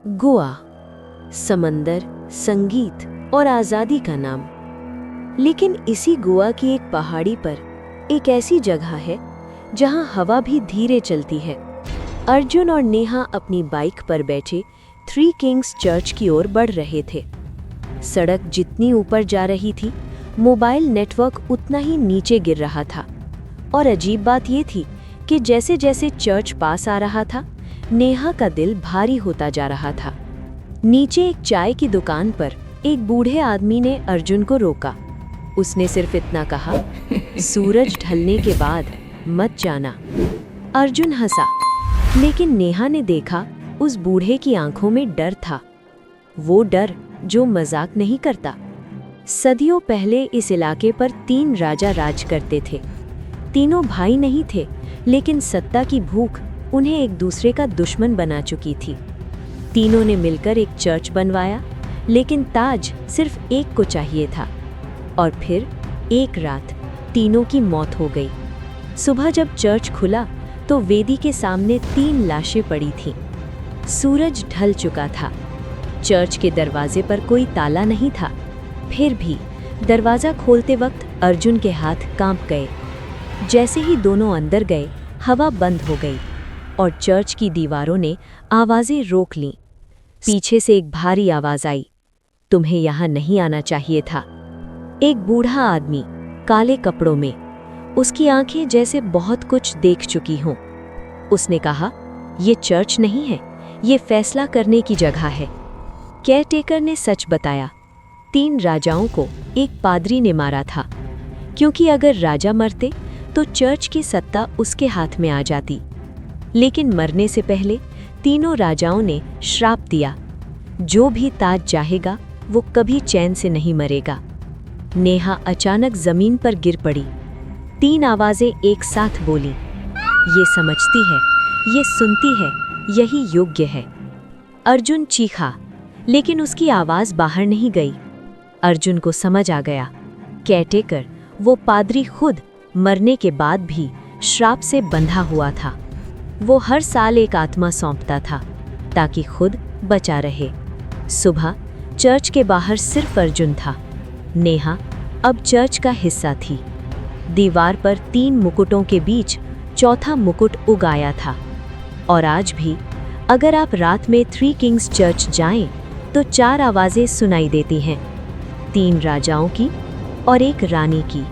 गोवा, समंदर, संगीत और आज़ादी का नाम। लेकिन इसी गोवा की एक पहाड़ी पर एक ऐसी जगह है जहां हवा भी धीरे चलती है। अर्जुन और नेहा अपनी बाइक पर बैठे थ्री किंग्स चर्च की ओर बढ़ रहे थे। सड़क जितनी ऊपर जा रही थी, मोबाइल नेटवर्क उतना ही नीचे गिर रहा था। और अजीब बात ये थी कि जैसे जैसे चर्च पास आ रहा था, नेहा का दिल भारी होता जा रहा था। नीचे एक चाय की दुकान पर एक बूढ़े आदमी ने अर्जुन को रोका। उसने सिर्फ इतना कहा, सूरज ढलने के बाद मत जाना। अर्जुन हंसा, लेकिन नेहा ने देखा उस बूढ़े की आंखों में डर था। वो डर जो मजाक नहीं करता। सदियों पहले इस इलाके पर 3 राजा राज करते थे। तीनों भाई नहीं थे, लेकिन सत्ता की भूख उन्हें एक दूसरे का दुश्मन बना चुकी थी। तीनों ने मिलकर एक चर्च बनवाया, लेकिन ताज सिर्फ एक को चाहिए था। और फिर एक रात तीनों की मौत हो गई। सुबह जब चर्च खुला तो वेदी के सामने 3 लाशें पड़ी थीं। सूरज ढल चुका था। चर्च के दरवाजे पर कोई ताला नहीं था। फिर भी दरवाज़ा खोलते वक्त अर्जुन के हाथ कांप गए। जैसे ही दोनों अंदर गए, हवा बंद हो गई और चर्च की दीवारों ने आवाज़ें रोक लीं। पीछे से एक भारी आवाज़ आई, तुम्हें यहाँ नहीं आना चाहिए था। एक बूढ़ा आदमी काले कपड़ों में, उसकी आंखें जैसे बहुत कुछ देख चुकी हों। उसने कहा, ये चर्च नहीं है, ये फैसला करने की जगह है। केयरटेकर ने सच बताया। 3 राजाओं को एक पादरी ने मारा था, क्योंकि अगर राजा मरते तो चर्च की सत्ता उसके हाथ में आ जाती। लेकिन मरने से पहले तीनों राजाओं ने श्राप दिया, जो भी ताज चाहेगा वो कभी चैन से नहीं मरेगा। नेहा अचानक जमीन पर गिर पड़ी। 3 आवाजें एक साथ बोली, ये समझती है, ये सुनती है, यही योग्य है। अर्जुन चीखा, लेकिन उसकी आवाज बाहर नहीं गई। अर्जुन को समझ आ गया, केयरटेकर, वो पादरी खुद मरने के बाद भी श्राप से बंधा हुआ था। वो हर साल एक आत्मा सौंपता था ताकि खुद बचा रहे। सुबह चर्च के बाहर सिर्फ अर्जुन था। नेहा अब चर्च का हिस्सा थी। दीवार पर 3 मुकुटों के बीच चौथा मुकुट उगाया था। और आज भी अगर आप रात में 3 किंग्स चर्च जाएं, तो 4 आवाज़ें सुनाई देती हैं, 3 राजाओं की और एक रानी की।